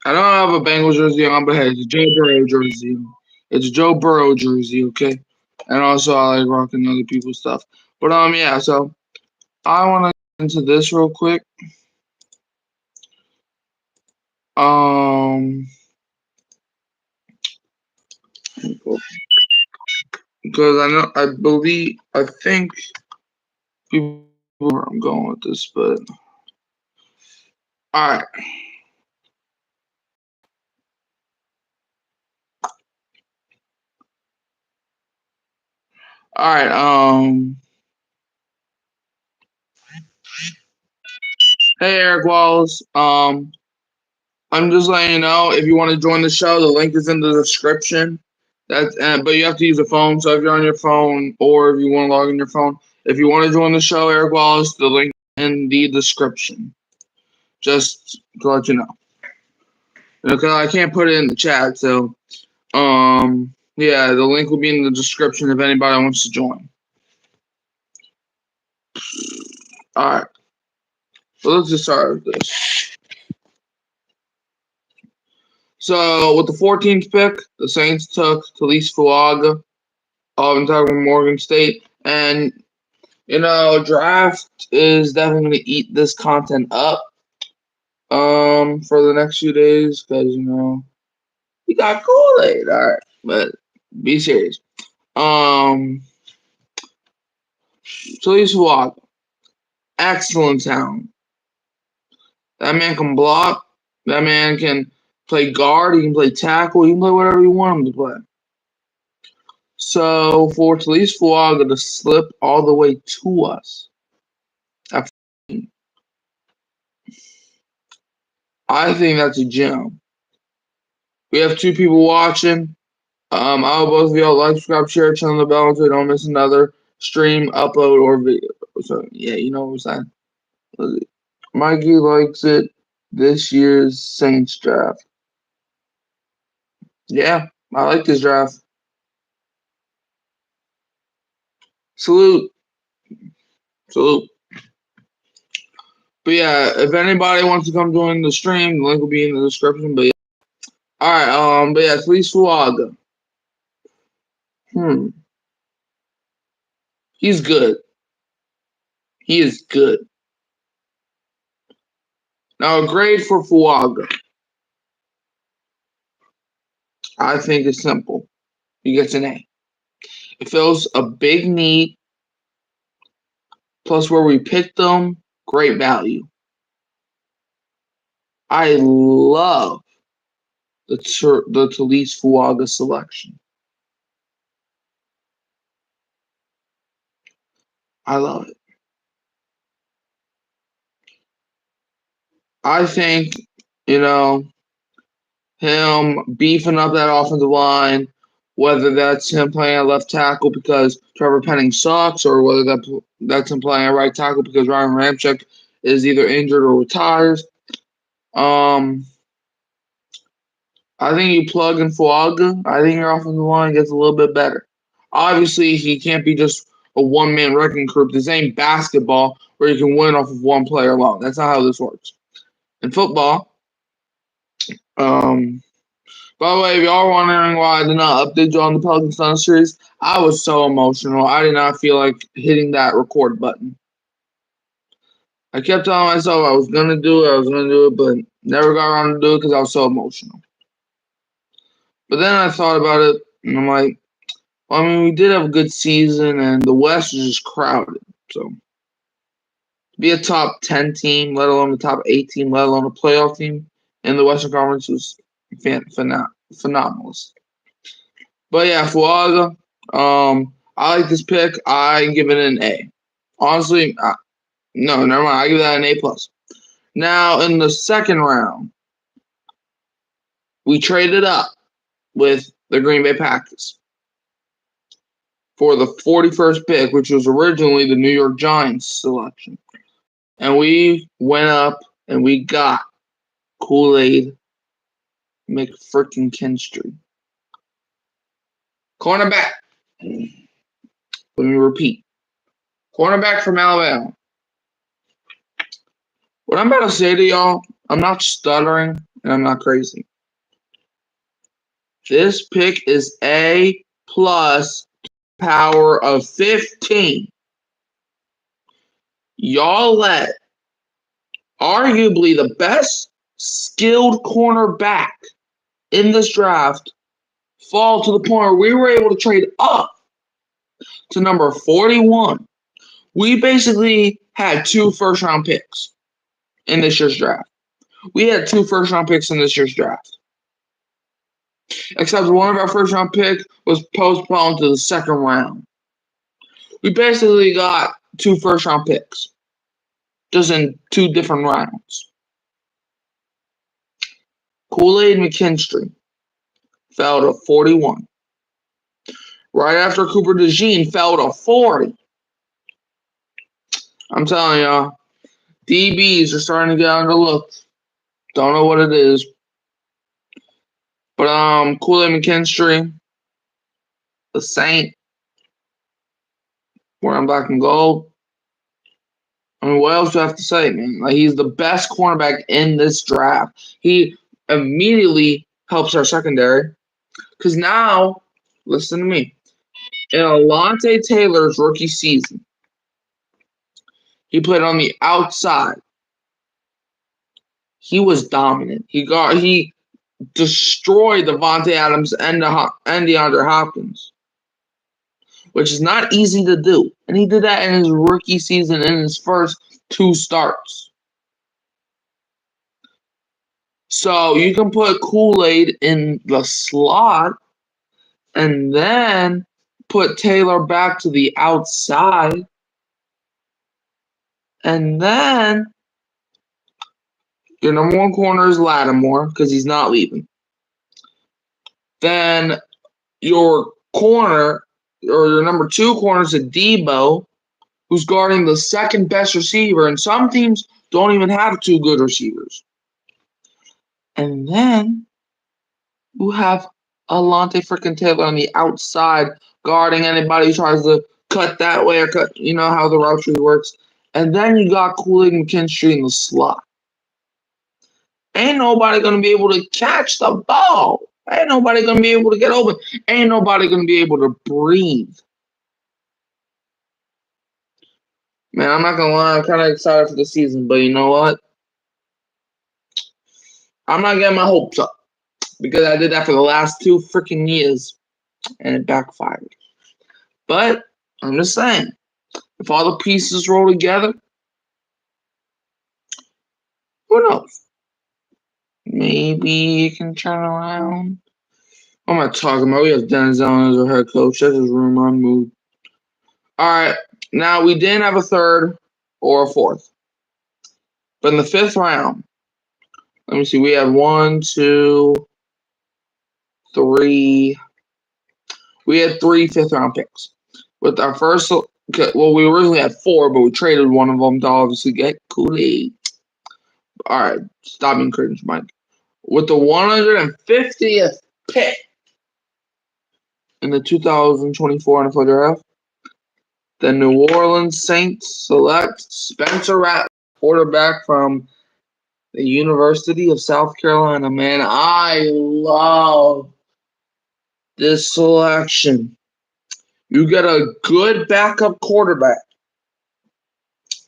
I don't have a Bengals jersey on, but hey, it's a Joe Burrow jersey. It's a Joe Burrow jersey, okay? And also, I like rocking other people's stuff. But yeah. So I want to get into this real quick. Um, because I think people know where I'm going with this, but all right, all right. Hey, Eric Wallace. I'm just letting you know if you want to join the show, the link is in the description. But you have to use a phone. So if you're on your phone or if you want to log in your phone, if you want to join the show, Eric Wallace, the link in the description. Just to let you know, because I can't put it in the chat. So yeah, the link will be in the description if anybody wants to join. All right, so let's just start with this. So with the 14th pick, the Saints took Talise Fuaga of Morgan State, and draft is definitely going to eat this content up for the next few days because you got Kool-Aid, all right, but be serious. Talise Fuaga, excellent talent. That man can block. That man can play guard. He can play tackle. He can play whatever you want him to play. So for Talise Fuaga to slip all the way to us, I think that's a gem. We have two people watching. I hope both of y'all like, subscribe, share, turn on the bell so you don't miss another stream, upload, or video. So yeah, you know what I'm saying. Mikey likes it. This year's Saints draft. Yeah, I like this draft. Salute. Salute. But yeah, if anybody wants to come join the stream, the link will be in the description. But yeah. Alright, but yeah, Talise Fuaga. Hmm. He's good. He is good. Now a grade for Fuaga. I think it's simple. He gets an A. It fills a big need. Plus where we picked them, great value. I love the Talise Fuaga selection. I love it. I think, you know, him beefing up that offensive line, whether that's him playing at left tackle because Trevor Penning sucks, or whether that's him playing at right tackle because Ryan Ramczyk is either injured or retires. Um, I think you plug in Fuaga. I think your offensive line gets a little bit better. Obviously, he can't be just a one-man wrecking crew. This ain't basketball where you can win off of one player alone. That's not how this works. In football, um, by the way, if y'all are wondering why I did not update you on the Pelicans Thunder series, I was so emotional. I did not feel like hitting that record button. I kept telling myself I was gonna do it, but never got around to do it because I was so emotional. But then I thought about it, and I'm like, well, I mean, we did have a good season, and the West is just crowded. So, be a top 10 team, let alone the top 8 team, let alone a playoff team in the Western Conference was phenomenal. But yeah, Fuaga, I like this pick. I give it an A. Honestly, no, never mind. I give that an A plus. Now in the second round, we traded up with the Green Bay Packers for the 41st pick, which was originally the New York Giants selection. And we went up and we got Kool-Aid McFrickin-Kinstry. Cornerback. Let me repeat. Cornerback from Alabama. What I'm about to say to y'all, I'm not stuttering. and I'm not crazy. This pick is A plus power of 15. Y'all let arguably the best skilled cornerback in this draft fall to the point where we were able to trade up to number 41. We basically had 2 first-round picks in this year's draft. We had 2 first-round picks in this year's draft. Except one of our first-round picks was postponed to the second round. We basically got 2 first-round picks, just in 2 different rounds. Kool-Aid McKinstry fell to 41. Right after Cooper DeJean fell to 40. I'm telling y'all, DBs are starting to get underlooked. Don't know what it is. But Kool-Aid McKinstry, the Saint, wearing black and gold. I mean, what else do I have to say, man? Like, he's the best cornerback in this draft. He immediately helps our secondary. Because now, listen to me. In Alontae Taylor's rookie season, he played on the outside. He was dominant. He destroyed Davante Adams and DeAndre Hopkins, which is not easy to do. And he did that in his rookie season in his first 2 starts. So you can put Kool-Aid in the slot and then put Taylor back to the outside. And then your number 1 corner is Lattimore because he's not leaving. Then your corner, or your number 2 corner is Debo, who's guarding the second best receiver. And some teams don't even have 2 good receivers. And then you have Alontae freaking Taylor on the outside guarding anybody who tries to cut that way or cut, you know how the route tree works. And then you got Kool-Aid McKinstry in the slot. Ain't nobody going to be able to catch the ball. Ain't nobody going to be able to get open. Ain't nobody going to be able to breathe. Man, I'm not going to lie. I'm kind of excited for the season. But you know what? I'm not getting my hopes up. Because I did that for the last 2 freaking years. And it backfired. But I'm just saying. If all the pieces roll together, who knows? Maybe it can turn around. What am I talking about? We have Denzel as our head coach. That's his rumor on move. All right. Now, we didn't have a 3rd or a 4th. But in the 5th round, let me see. We had 1, 2, 3. We had 3 5th-round picks. With our first, well, we originally had 4, but we traded one of them to obviously get Kool-Aid. All right. Stop being cringe, Mike. With the 150th pick in the 2024 NFL Draft, the New Orleans Saints select Spencer Rattler, quarterback from the University of South Carolina. Man, I love this selection. You get a good backup quarterback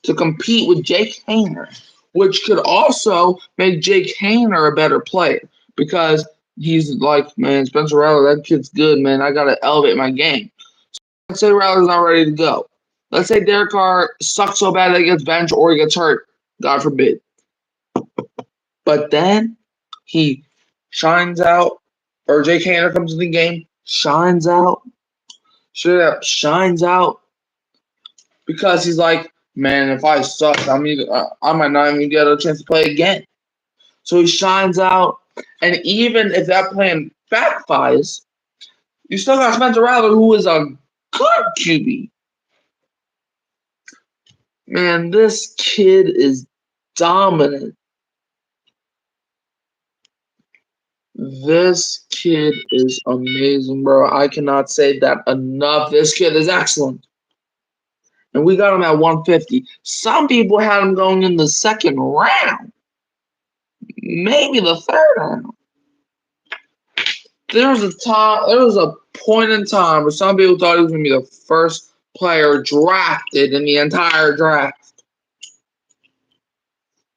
to compete with Jake Haener, which could also make Jake Haener a better player because he's like, man, Spencer Rattler, that kid's good, man. I got to elevate my game. So let's say Rattler's not ready to go. Let's say Derek Carr sucks so bad that he gets benched or he gets hurt. God forbid. But then he shines out, or Jake Haener comes in the game, shines out, shines out, because he's like, man, if I suck, I might not even get a chance to play again. So he shines out, and even if that plan backfires, you still got Spencer Rattler, who is a good QB. Man, this kid is dominant. This kid is amazing, bro. I cannot say that enough. This kid is excellent. And we got him at 150. Some people had him going in the 2nd round. maybe the third round. There was a point in time where some people thought he was going to be the first player drafted in the entire draft.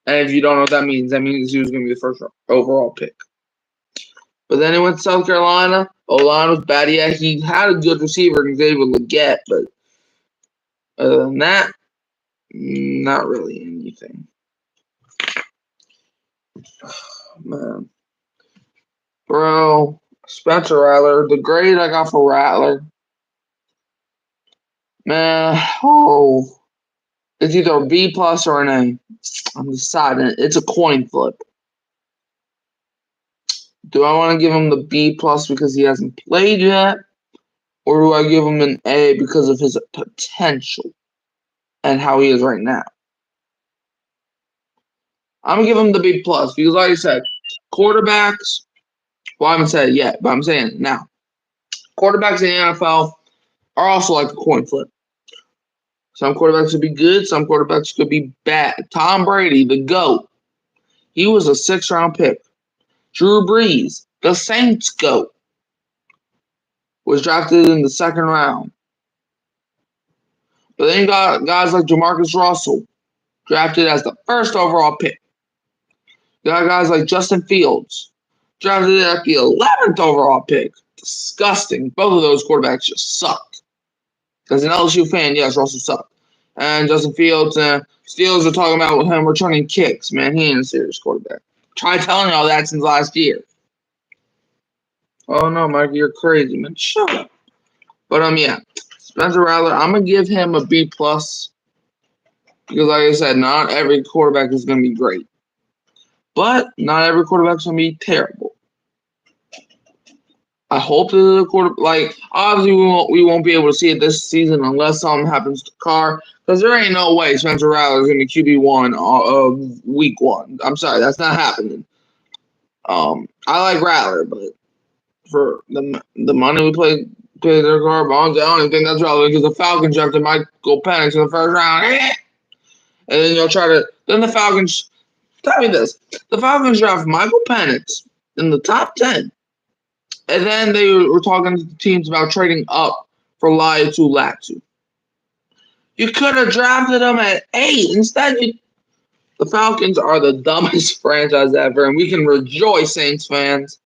And if you don't know what that means he was going to be the first overall pick. But then he went to South Carolina. O-line was bad. Yeah, he had a good receiver in Xavier Legette, but other than that, not really anything. Man. Bro, Spencer Rattler, the grade I got for Rattler, man, it's either a B plus or an A. I'm deciding. It's a coin flip. Do I want to give him the B plus because he hasn't played yet? Or do I give him an A because of his potential and how he is right now? I'm going to give him the B plus because, like I said, quarterbacks, well, I haven't said it yet, but I'm saying it now. Quarterbacks in the NFL are also like a coin flip. Some quarterbacks could be good. Some quarterbacks could be bad. Tom Brady, the GOAT, he was a 6th-round pick. Drew Brees, the Saints GOAT, was drafted in the 2nd round. But then you got guys like Jamarcus Russell, drafted as the 1st overall pick. You got guys like Justin Fields, drafted at the 11th overall pick. Disgusting. Both of those quarterbacks just sucked. As an LSU fan, yes, Russell sucked. And Justin Fields, Steelers are talking about him returning kicks. Man, he ain't a serious quarterback. Try telling y'all that since last year. Oh, no, Mike, you're crazy, man. Shut up. But, yeah, Spencer Rattler, I'm going to give him a B+. Because, like I said, not every quarterback is going to be great. But not every quarterback is going to be terrible. I hope the obviously we won't be able to see it this season unless something happens to Carr, because there ain't no way Spencer Rattler is going to be QB1 of week 1. I'm sorry, that's not happening. I like Rattler, but for the money we pay their Carr bonds, I don't even think that's relevant because the Falcons drafted Michael Penix in the 1st round, and then the Falcons. Tell me this: the Falcons draft Michael Penix in the top 10. And then they were talking to the teams about trading up for Laiatu Latu. You could have drafted him at 8. Instead, the Falcons are the dumbest franchise ever, and we can rejoice, Saints fans.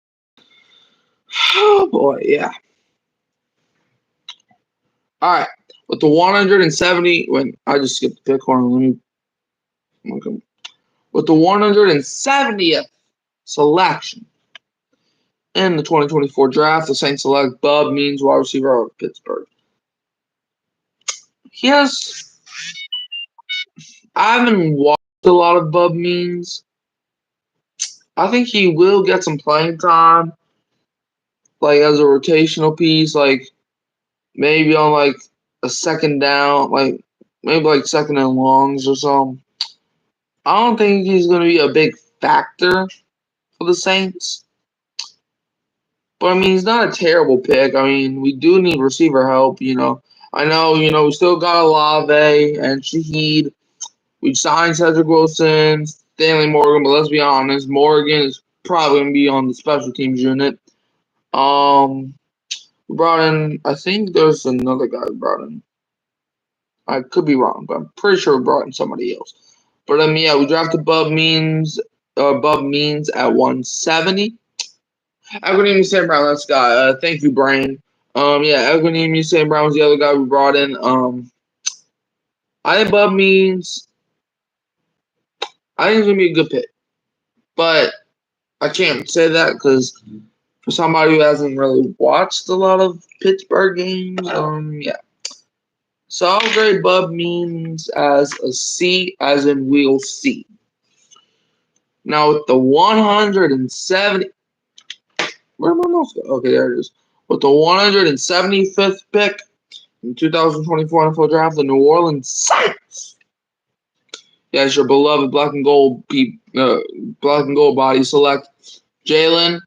Oh, boy, yeah. All right. With the 170, I just skipped the pick corner. With the 170th selection in the 2024 draft, the Saints select Bub Means, wide receiver of Pittsburgh. Yes, I haven't watched a lot of Bub Means. I think he will get some playing time, like as a rotational piece, like maybe on like a 2nd down, like maybe like 2nd and longs or something. I don't think he's going to be a big factor for the Saints. But, I mean, he's not a terrible pick. I mean, we do need receiver help, I know, we still got Olave and Shaheed. We signed Cedric Wilson, Stanley Morgan, but let's be honest, Morgan is probably going to be on the special teams unit. We brought in, I think there's another guy we brought in. I could be wrong, but I'm pretty sure we brought in somebody else. But, yeah, we drafted Bub Means at 170. Equanimous St. Brown, that's the guy. Thank you, Brain. Equanimous St. Brown was the other guy we brought in. I think Bub Means, I think he's going to be a good pick. But I can't say that because for somebody who hasn't really watched a lot of Pittsburgh games, yeah. So I'll grade Bub Means as a C, as in we'll see. Now with the 170, where did my mouse go? Okay, there it is. With the 175th pick in 2024 NFL Draft, the New Orleans Saints. Yes, your beloved black and gold body select Jalen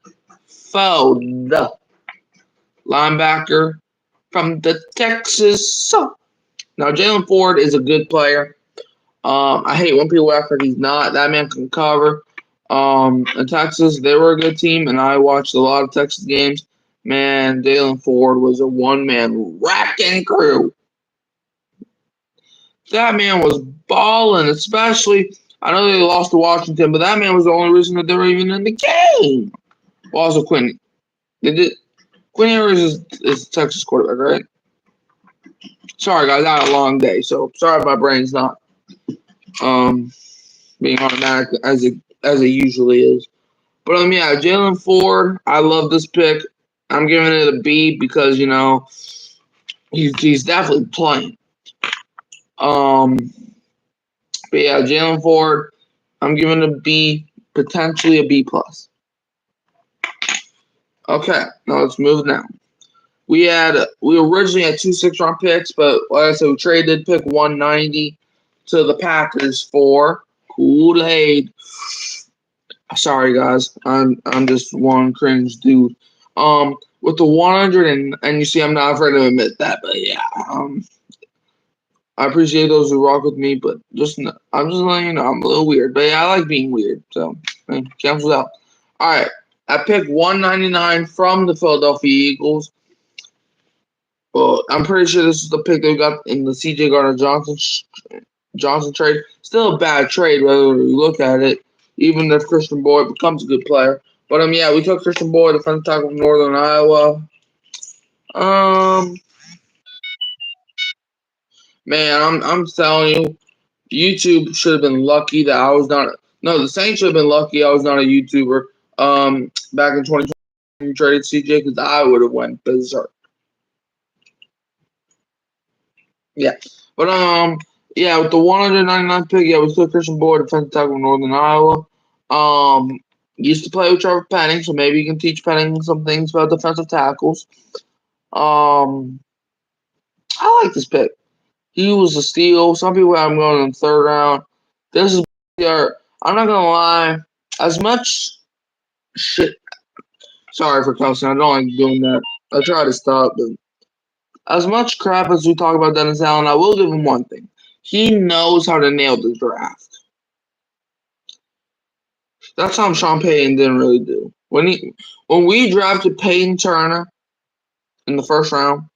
Ford, linebacker from the Texas. Now, Jalen Ford is a good player. I hate when people act like he's not. That man can cover. In Texas, they were a good team, and I watched a lot of Texas games. Man, Jalen Ford was a one-man wrecking crew. That man was balling, especially. I know they lost to Washington, but that man was the only reason that they were even in the game. Well, also Quinn. They did. Quinn Ewers is Texas quarterback, right? Sorry, guys, I had a long day, so sorry if my brain's not being automatic as it usually is. But yeah, Jalen Ford, I love this pick. I'm giving it a B because he's definitely playing. But yeah, Jalen Ford, I'm giving it a B, potentially a B plus. Okay, now let's move now. We originally had 2 6-round picks, but like I said, we traded pick 190 to the Packers for Kool-Aid. Sorry guys, I'm just one cringe dude. With the 100 and you see, I'm not afraid to admit that, but yeah, I appreciate those who rock with me, but I'm just letting you know I'm a little weird, but yeah, I like being weird, so cancel out. All right, I picked 199 from the Philadelphia Eagles. Well, I'm pretty sure this is the pick they got in the C.J. Gardner-Johnson trade. Still a bad trade, whether you look at it, even if Christian Boyd becomes a good player. But yeah, we took Christian Boyd, defensive tackle from Northern Iowa. Man, I'm telling you, YouTube should have been lucky that I was not. No, the Saints should have been lucky I was not a YouTuber. Back in 2020, we traded CJ because I would have went berserk. Yeah, but yeah, with the 199 pick, yeah, we took Christian Boyd, defensive tackle from Northern Iowa. Used to play with Trevor Penning, so maybe you can teach Penning some things about defensive tackles. I like this pick. He was a steal. Some people have him going in the 3rd round. This is I'm not gonna lie. As much shit. Sorry for cussing. I don't like doing that. I try to stop, but as much crap as we talk about Dennis Allen, I will give him one thing. He knows how to nail the draft. That's something Sean Payton didn't really do. When we drafted Peyton Turner in the 1st round,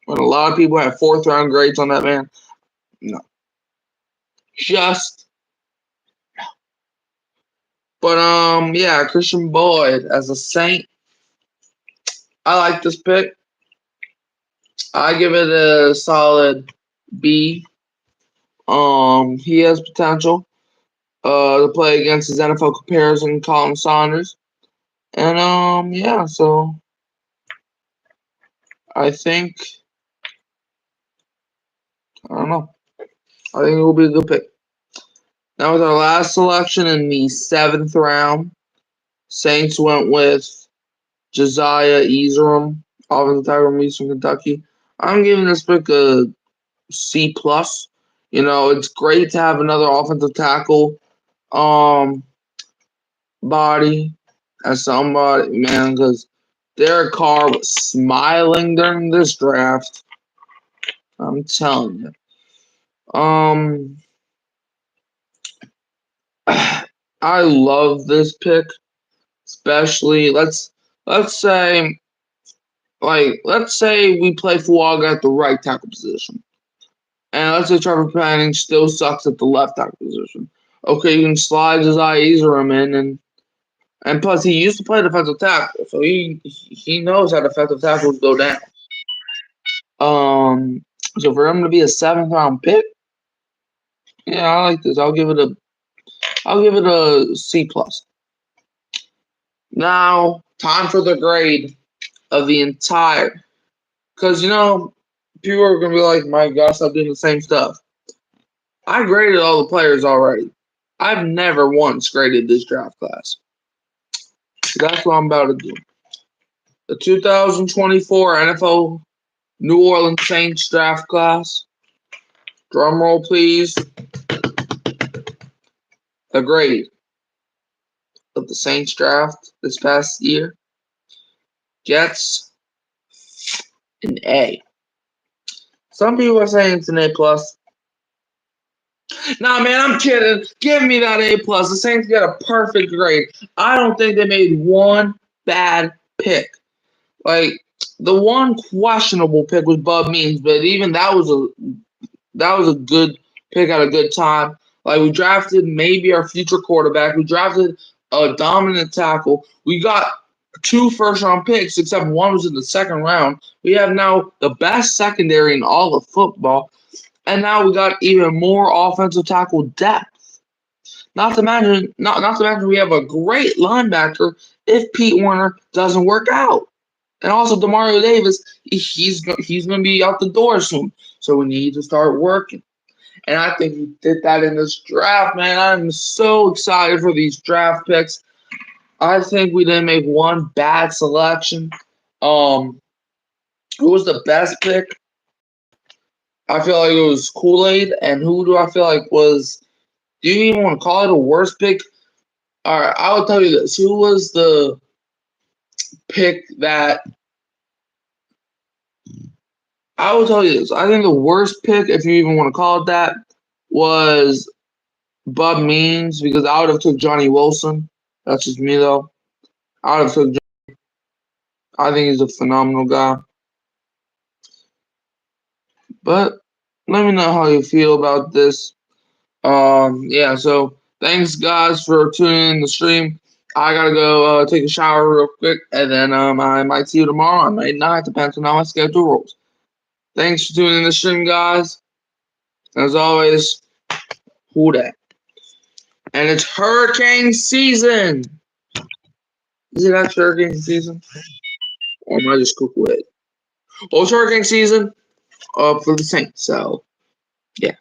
when a lot of people had 4th round grades on that man, no. Just no. But yeah, Christian Boyd as a Saint, I like this pick. I give it a solid B. He has potential to play against his NFL comparison, Colin Saunders. And yeah, so I think I don't know. I think it will be a good pick. Now with our last selection in the 7th round, Saints went with Josiah Ezeram, offensive tackle from Eastern Kentucky. I'm giving this pick a C plus. It's great to have another offensive tackle body as somebody, man, because Derek Carr was smiling during this draft. I'm telling you. I love this pick, especially let's say we play Fuaga at the right tackle position. And let's say Trevor Penning still sucks at the left tackle position. Okay, you can slide Josiah Ezeram in, and plus he used to play defensive tackle, so he knows how defensive tackles go down. So for him to be a 7th round pick, yeah, I like this. I'll give it a C plus. Now, time for the grade of the entire, because people are gonna be like, "My gosh, stop doing the same stuff." I graded all the players already. I've never once graded this draft class. So that's what I'm about to do. The 2024 NFL New Orleans Saints draft class. Drum roll, please. The grade of the Saints draft this past year gets an A. Some people are saying it's an A plus. Nah, man, I'm kidding. Give me that A+. The Saints got a perfect grade. I don't think they made one bad pick. Like, the one questionable pick was Bub Means, but even that was a good pick at a good time. Like, we drafted maybe our future quarterback. We drafted a dominant tackle. We got 2 first-round picks, except one was in the second round. We have now the best secondary in all of football, and now we got even more offensive tackle depth. Not to mention, we have a great linebacker if Pete Werner doesn't work out. And also, Demario Davis, he's going to be out the door soon. So we need to start working. And I think he did that in this draft, man. I'm so excited for these draft picks. I think we didn't make one bad selection. Who was the best pick? I feel like it was Kool-Aid. And who do I feel like was... Do you even want to call it a worst pick? All right, I will tell you this. Who was the pick that... I will tell you this. I think the worst pick, if you even want to call it that, was Bub Means, because I would have took Johnny Wilson. That's just me, though. I would have took. I think he's a phenomenal guy. But let me know how you feel about this. Yeah. So thanks, guys, for tuning in the stream. I gotta go take a shower real quick, and then I might see you tomorrow. I might not. Depends on how my schedule rolls. Thanks for tuning in the stream, guys. As always, who dat? And it's hurricane season. Is it actually hurricane season? Or am I just cuckoo? Well, it's hurricane season for the Saints, so yeah.